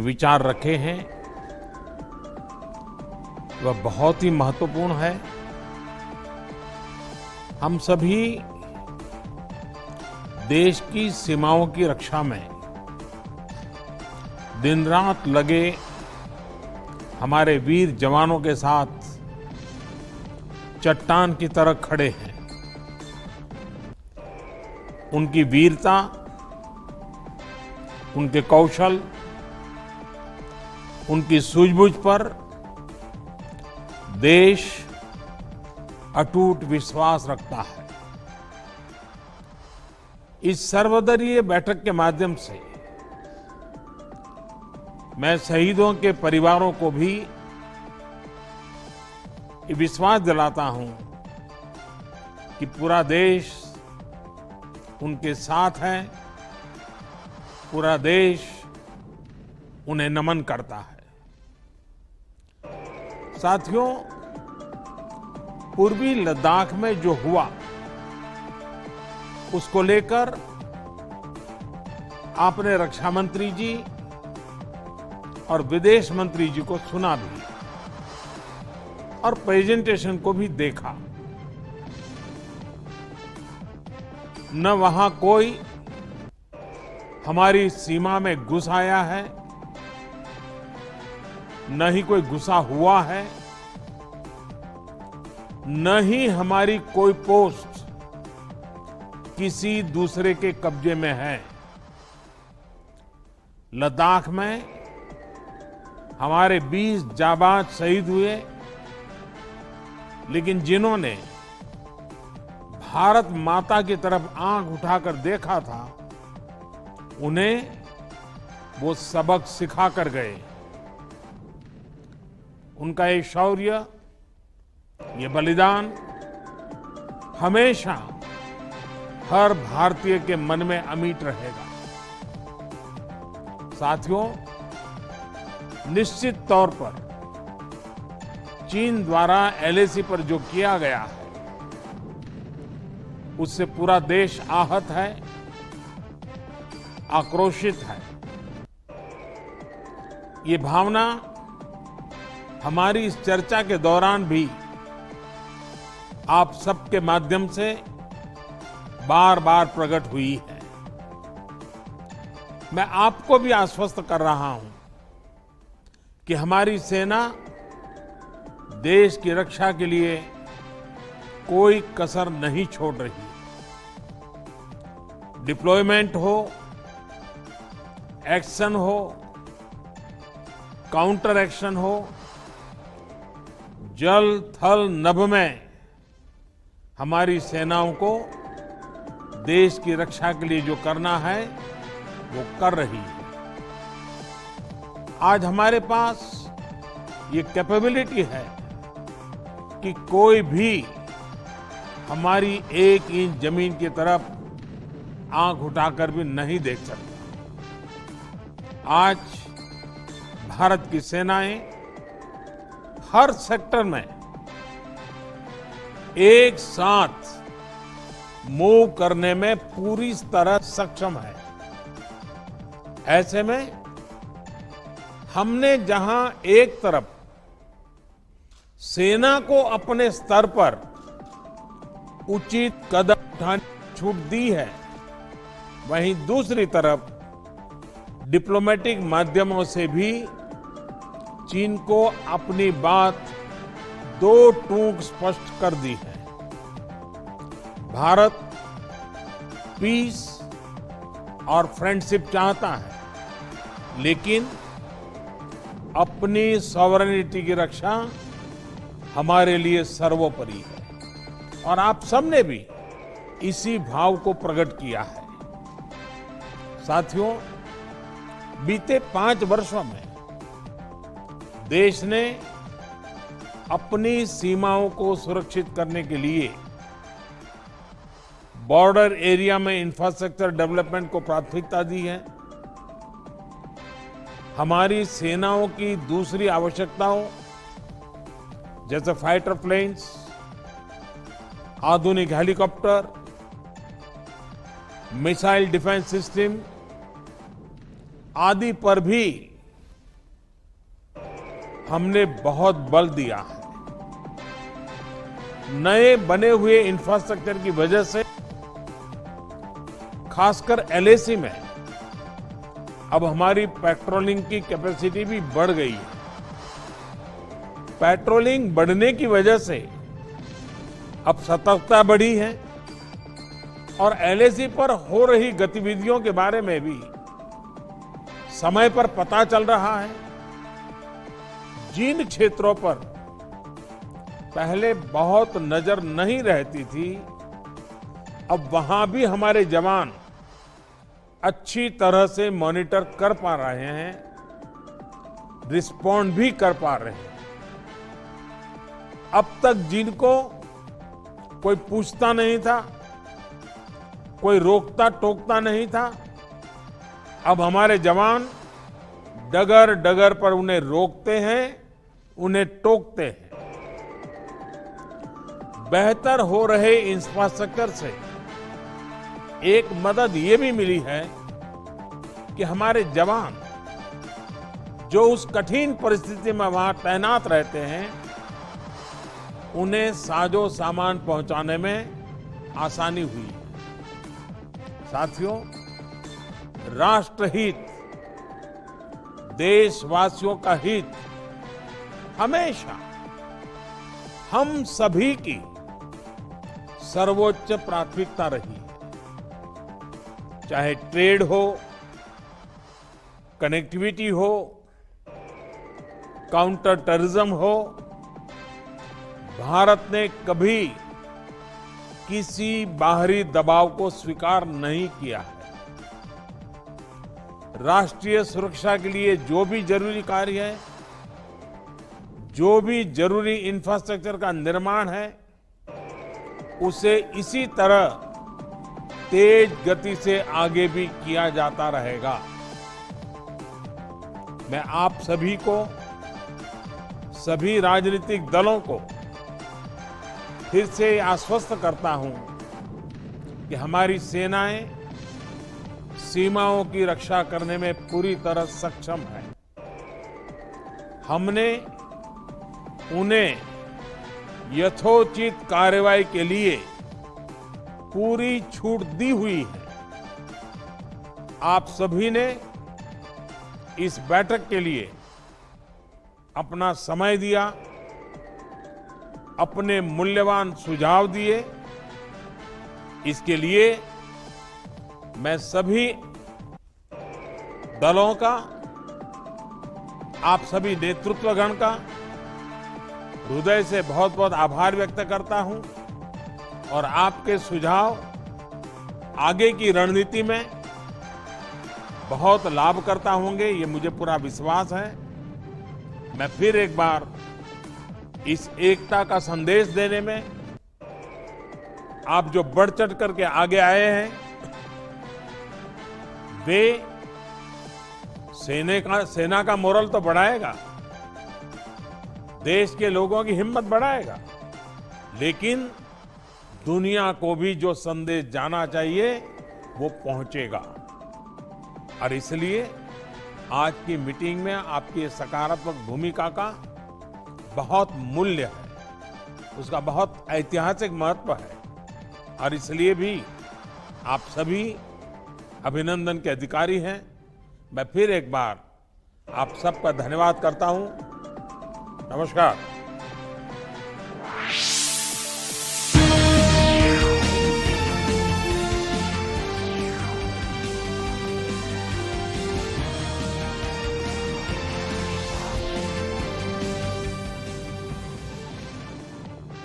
विचार रखे हैं वह बहुत ही महत्वपूर्ण है। हम सभी देश की सीमाओं की रक्षा में दिन रात लगे हमारे वीर जवानों के साथ चट्टान की तरह खड़े हैं। उनकी वीरता, उनके कौशल, उनकी सूझबूझ पर देश अटूट विश्वास रखता है। इस सर्वदलीय बैठक के माध्यम से मैं शहीदों के परिवारों को भी ये विश्वास दिलाता हूं कि पूरा देश उनके साथ है, पूरा देश उन्हें नमन करता है। साथियों, पूर्वी लद्दाख में जो हुआ उसको लेकर आपने रक्षा मंत्री जी और विदेश मंत्री जी को सुना भी और प्रेजेंटेशन को भी देखा। न वहां कोई हमारी सीमा में घुस आया है, न ही कोई घुसा हुआ है, न ही हमारी कोई पोस्ट किसी दूसरे के कब्जे में है। लद्दाख में हमारे 20 जाबाज शहीद हुए, लेकिन जिन्होंने भारत माता की तरफ आंख उठाकर देखा था, उन्हें वो सबक सिखा कर गए। उनका ये शौर्य, ये बलिदान हमेशा हर भारतीय के मन में अमिट रहेगा। साथियों, निश्चित तौर पर चीन द्वारा एलएसी पर जो किया गया है उससे पूरा देश आहत है, आक्रोशित है। ये भावना हमारी इस चर्चा के दौरान भी आप सबके माध्यम से बार बार प्रकट हुई है। मैं आपको भी आश्वस्त कर रहा हूं कि हमारी सेना देश की रक्षा के लिए कोई कसर नहीं छोड़ रही। डिप्लॉयमेंट हो, एक्शन हो, काउंटर एक्शन हो, जल थल नभ में हमारी सेनाओं को देश की रक्षा के लिए जो करना है वो कर रही है। आज हमारे पास ये कैपेबिलिटी है कि कोई भी हमारी 1 इंच जमीन की तरफ आंख उठाकर भी नहीं देख सकता। आज भारत की सेनाएं हर सेक्टर में एक साथ मूव करने में पूरी तरह सक्षम है। ऐसे में हमने जहां एक तरफ सेना को अपने स्तर पर उचित कदम उठाने की छूट दी है, वहीं दूसरी तरफ डिप्लोमेटिक माध्यमों से भी चीन को अपनी बात दो टूक स्पष्ट कर दी है। भारत पीस और फ्रेंडशिप चाहता है, लेकिन अपनी सॉवरेनिटी की रक्षा हमारे लिए सर्वोपरि है और आप सबने भी इसी भाव को प्रकट किया है। साथियों, बीते 5 वर्षों में देश ने अपनी सीमाओं को सुरक्षित करने के लिए बॉर्डर एरिया में इंफ्रास्ट्रक्चर डेवलपमेंट को प्राथमिकता दी है। हमारी सेनाओं की दूसरी आवश्यकताओं जैसे फाइटर प्लेन्स, आधुनिक हेलीकॉप्टर, मिसाइल डिफेंस सिस्टम आदि पर भी हमने बहुत बल दिया है। नए बने हुए इंफ्रास्ट्रक्चर की वजह से खासकर एलएसी में अब हमारी पेट्रोलिंग की कैपेसिटी भी बढ़ गई है। पेट्रोलिंग बढ़ने की वजह से अब सतर्कता बढ़ी है और एलएसी पर हो रही गतिविधियों के बारे में भी समय पर पता चल रहा है। जिन क्षेत्रों पर पहले बहुत नजर नहीं रहती थी, अब वहां भी हमारे जवान अच्छी तरह से मॉनिटर कर पा रहे हैं, रिस्पॉन्ड भी कर पा रहे हैं। अब तक जिनको कोई पूछता नहीं था, कोई रोकता टोकता नहीं था, अब हमारे जवान डगर डगर पर उन्हें रोकते हैं, उन्हें टोकते हैं। बेहतर हो रहे इंफ्रास्ट्रक्चर से एक मदद ये भी मिली है कि हमारे जवान जो उस कठिन परिस्थिति में वहां तैनात रहते हैं, उन्हें साजो सामान पहुंचाने में आसानी हुई है। साथियों, राष्ट्रहित, देशवासियों का हित हमेशा हम सभी की सर्वोच्च प्राथमिकता रही है। चाहे ट्रेड हो, कनेक्टिविटी हो, काउंटर टेररिज्म हो, भारत ने कभी किसी बाहरी दबाव को स्वीकार नहीं किया है। राष्ट्रीय सुरक्षा के लिए जो भी जरूरी कार्य है, जो भी जरूरी इंफ्रास्ट्रक्चर का निर्माण है, उसे इसी तरह तेज गति से आगे भी किया जाता रहेगा। मैं आप सभी को, सभी राजनीतिक दलों को फिर से आश्वस्त करता हूं कि हमारी सेनाएं सीमाओं की रक्षा करने में पूरी तरह सक्षम है। हमने उन्हें यथोचित कार्रवाई के लिए पूरी छूट दी हुई है। आप सभी ने इस बैठक के लिए अपना समय दिया, अपने मूल्यवान सुझाव दिए। इसके लिए मैं सभी दलों का, आप सभी नेतृत्वगण का हृदय से बहुत बहुत आभार व्यक्त करता हूं और आपके सुझाव आगे की रणनीति में बहुत लाभकर्ता होंगे, ये मुझे पूरा विश्वास है। मैं फिर एक बार इस एकता का संदेश देने में आप जो बढ़ चढ़ करके आगे आए हैं, वे सेना का मोरल तो बढ़ाएगा, देश के लोगों की हिम्मत बढ़ाएगा, लेकिन दुनिया को भी जो संदेश जाना चाहिए वो पहुंचेगा। और इसलिए आज की मीटिंग में आपकी सकारात्मक भूमिका का बहुत मूल्य है, उसका बहुत ऐतिहासिक महत्व है। और इसलिए भी आप सभी अभिनंदन के अधिकारी हैं। मैं फिर एक बार आप सबका धन्यवाद करता हूं। नमस्कार।